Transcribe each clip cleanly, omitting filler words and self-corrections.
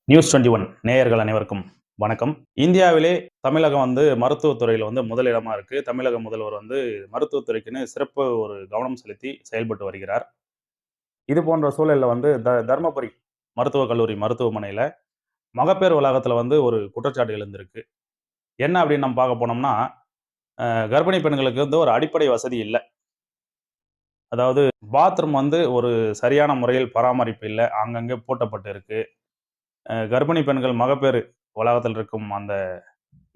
News 21 நேயர்கள் அனைவருக்கும் வணக்கம். இந்தியாவிலே தமிழகம் மருத்துவத்துறையில முதலிடமா இருக்கு. தமிழக முதல்வர் மருத்துவத்துறைக்குன்னு சிறப்பு ஒரு கவனம் செலுத்தி செயல்பட்டு வருகிறார். இது போன்ற சூழல்ல தர்மபுரி மருத்துவக் கல்லூரி மருத்துவமனையில மகப்பேறு வளாகத்துல ஒரு குற்றச்சாட்டு எழுந்திருக்கு. என்ன அப்படின்னு நம்ம பார்க்க போனோம்னா, கர்ப்பிணி பெண்களுக்கு ஒரு அடிப்படை வசதி இல்ல. அதாவது பாத்ரூம் ஒரு சரியான முறையில் பராமரிப்பு இல்ல. அங்கங்கே பூட்டப்பட்டு இருக்கு. கர்ப்பிணி பெண்கள் மகப்பேறு வளாகத்தில் இருக்கும் அந்த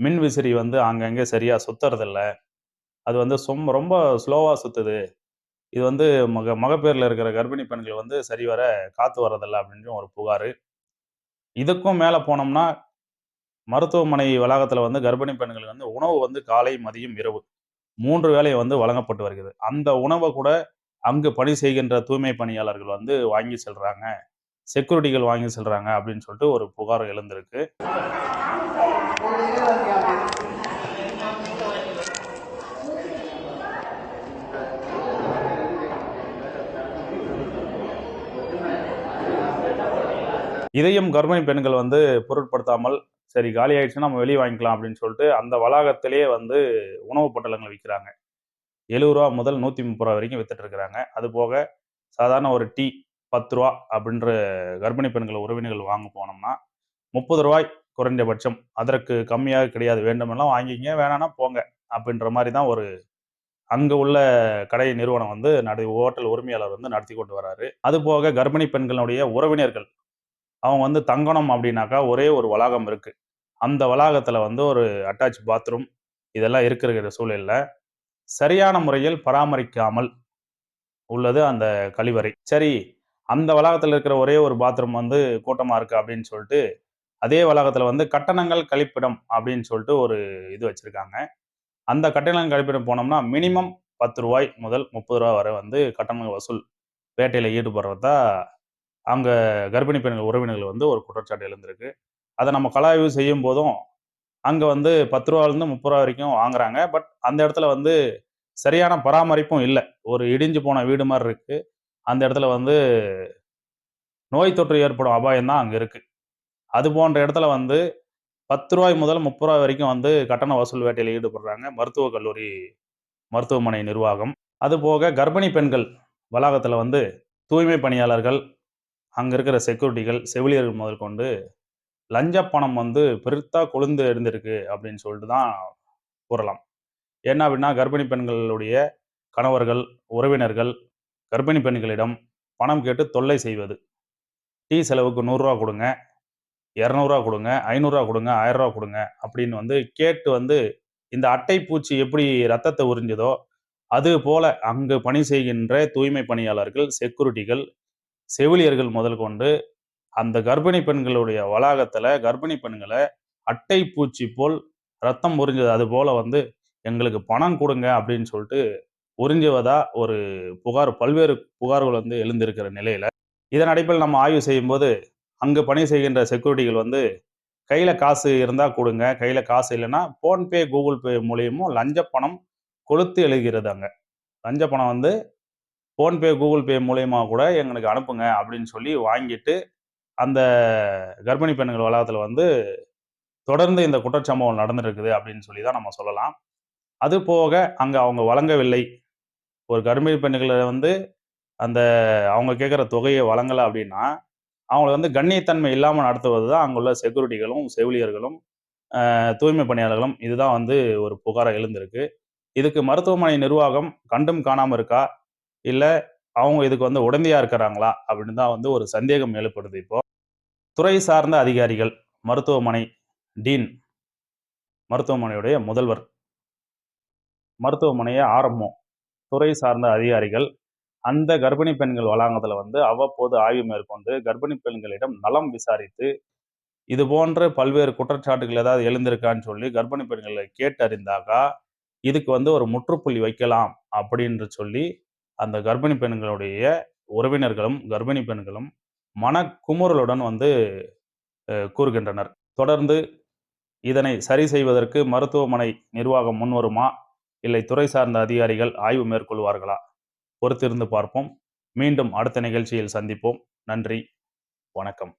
மின் விசிறி அங்கங்கே சரியா சுத்துறதில்ல. அது ரொம்ப ஸ்லோவா சுத்துது. இது மகப்பேறுல இருக்கிற கர்ப்பிணி பெண்கள் சரிவர காத்து வர்றதில்ல அப்படின்னு ஒரு புகாரு. இதுக்கும் மேல போனோம்னா, மருத்துவமனை வளாகத்துல கர்ப்பிணி பெண்களுக்கு உணவு காலை, மதியம், இரவு 3 வேளை வழங்கப்பட்டு வருகிறது. அந்த உணவ கூட அங்கு பணி செய்கின்ற தூய்மை பணியாளர்கள் வாங்கி செல்றாங்க. செக்யூரிட்டிகள் வாங்கி செல்றாங்க அப்படின்னு சொல்லிட்டு ஒரு புகார் எழுந்திருக்கு. இதையும் கர்ப்பிணி பெண்கள் பொருட்படுத்தாமல், சரி காலி ஆயிடுச்சுன்னா நம்ம வெளியே வாங்கிக்கலாம் அப்படின்னு சொல்லிட்டு அந்த வளாகத்திலேயே உணவு பொட்டலங்கள் விற்கிறாங்க. ரூ. 70 முதல் ரூ. 130 வரைக்கும் வித்துட்டு இருக்கிறாங்க. அது போக சாதாரண ஒரு டீ ரூ. 10 அப்படின்ற கர்ப்பிணி பெண்கள் உறவினர்கள் வாங்க போனோம்னா ரூ. 30 குறைந்தபட்சம். அதற்கு கம்மியாக கிடையாது. வேண்டுமெல்லாம் வாங்கிங்க, வேணாம்னா போங்க அப்படின்ற மாதிரி தான் அங்க உள்ள கடை நிறுவனம் ஹோட்டல் உரிமையாளர் நடத்தி கொண்டு வராரு. அது போக கர்ப்பிணி பெண்களுடைய உறவினர்கள் அவங்க தங்கணும் அப்படின்னாக்கா ஒரே ஒரு வளாகம் இருக்கு. அந்த வளாகத்துல ஒரு அட்டாச் பாத்ரூம் இதெல்லாம் இருக்கிற சூழல்ல சரியான முறையில் பராமரிக்காமல் உள்ளது அந்த கழிவறை. சரி, அந்த வளாகத்துல இருக்கிற ஒரே ஒரு பாத்ரூம் கூட்டமா இருக்கு அப்படின்னு சொல்லிட்டு அதே வளாகத்துல கட்டணங்கள் கழிப்பிடம் அப்படின்னு சொல்லிட்டு ஒரு இது வச்சிருக்காங்க. அந்த கட்டணங்கள் கழிப்பிடம் போனோம்னா மினிமம் ரூ. 10 முதல் ரூ. 30 வரை கட்டணங்கள் வசூல் வேட்டையில ஈடுபடுறதா அங்க கர்ப்பிணி பெண்கள் உறவினர்கள் ஒரு குற்றச்சாட்டு எழுந்திருக்கு. அதை நம்ம கலாய்வு செய்யும் போதும் அங்க ரூ. 10 ரூ. 30 வரைக்கும் வாங்குறாங்க. பட் அந்த இடத்துல சரியான பராமரிப்பும் இல்ல. ஒரு இடிஞ்சு போன வீடு மாதிரி இருக்கு. அந்த இடத்துல நோய் தொற்று ஏற்படும் அபாயம் தான் அங்க இருக்கு. அது போன்ற இடத்துல ரூ. 10 முதல் ரூ. 30 வரைக்கும் கட்டண வசூல் வேட்டையில ஈடுபடுறாங்க மருத்துவக் கல்லூரி மருத்துவமனை நிர்வாகம். அது போக கர்ப்பிணி பெண்கள் வளாகத்துல தூய்மை பணியாளர்கள், அங்க இருக்கிற செக்யூரிட்டிகள், செவிலியர்கள் முதல் கொண்டு லஞ்ச பணம் பெருத்தா கொழுந்து எழுந்திருக்கு அப்படின்னு சொல்லிட்டு தான் கூறலாம். என்ன அப்படின்னா, கர்ப்பிணி பெண்களுடைய கணவர்கள், உறவினர்கள் கர்ப்பிணி பெண்களிடம் பணம் கேட்டு தொல்லை செய்வது. டீ செலவுக்கு ரூ. 100 கொடுங்க, ரூ. 200 கொடுங்க, ரூ. 500 கொடுங்க, ரூ. 1000 கொடுங்க அப்படின்னு கேட்டு இந்த அட்டை பூச்சி எப்படி ரத்தத்தை உறிஞ்சுதோ அது போல அங்கு பணி செய்கின்ற தூய்மை பணியாளர்கள், செக்யூரிட்டிகள், செவிலியர்கள் முதல் கொண்டு அந்த கர்ப்பிணி பெண்களுடைய வளாகத்துல கர்ப்பிணி பெண்களை அட்டை பூச்சி போல் ரத்தம் உறிஞ்சது அது போல எங்களுக்கு பணம் கொடுங்க அப்படின்னு சொல்லிட்டு உறிஞ்சுவதா ஒரு புகார், பல்வேறு புகார்கள் எழுந்திருக்கிற நிலையில இதன் அடிப்படையில் நம்ம ஆய்வு செய்யும் போது அங்கு பணி செய்கின்ற செக்யூரிட்டிகள் கையில காசு இருந்தா கொடுங்க, கையில காசு இல்லைன்னா போன்பே, கூகுள் பே மூலியமும் லஞ்ச பணம் கொளுத்து எழுகிறது. அங்க லஞ்ச பணம் போன்பே, கூகுள் பே மூலியமா கூட எங்களுக்கு அனுப்புங்க அப்படின்னு சொல்லி வாங்கிட்டு அந்த கர்ப்பிணி பெண்கள் வளாகத்துல தொடர்ந்து இந்த குற்றச்சம்பவம் நடந்திருக்குது அப்படின்னு சொல்லி தான் நம்ம சொல்லலாம். அது போக அங்க அவங்க வழங்கவில்லை. ஒரு கர்ப்பிணி பெண்களை அந்த அவங்க கேட்குற தொகையை வழங்கலை அப்படின்னா அவங்களை கண்ணியத்தன்மை இல்லாமல் நடத்துவது தான் அங்குள்ள செக்யூரிட்டிகளும், செவிலியர்களும், தூய்மை பணியாளர்களும். இதுதான் ஒரு புகாராக எழுந்திருக்கு. இதுக்கு மருத்துவமனை நிர்வாகம் கண்டும் காணாம இருக்கா, இல்ல அவங்க இதுக்கு உடந்தையா இருக்கிறாங்களா அப்படின்னு தான் ஒரு சந்தேகம் எழுப்படுது. இப்போ துறை சார்ந்த அதிகாரிகள், மருத்துவமனை டீன், மருத்துவமனையுடைய முதல்வர், மருத்துவமனையை ஆர்எம்ஓ, துறை சார்ந்த அதிகாரிகள் அந்த கர்ப்பிணி பெண்கள் வளாகத்துல அவ்வப்போது ஆய்வு மேற்கொண்டு கர்ப்பிணி பெண்களிடம் நலம் விசாரித்து இது போன்ற பல்வேறு குற்றச்சாட்டுகள் ஏதாவது எழுந்திருக்கான்னு சொல்லி கர்ப்பிணி பெண்களை கேட்டறிந்தாக்கா இதுக்கு ஒரு முற்றுப்புள்ளி வைக்கலாம் அப்படின்னு சொல்லி அந்த கர்ப்பிணி பெண்களுடைய உறவினர்களும் கர்ப்பிணி பெண்களும் மனக்குமுறலுடன் கூறுகின்றனர். தொடர்ந்து இதனை சரி செய்வதற்கு மருத்துவமனை நிர்வாகம் முன்வருமா, இல்லை துறை சார்ந்த அதிகாரிகள் ஆய்வு மேற்கொள்வார்களா? பொறுத்திருந்து பார்ப்போம். மீண்டும் அடுத்த நிகழ்ச்சியில் சந்திப்போம். நன்றி, வணக்கம்.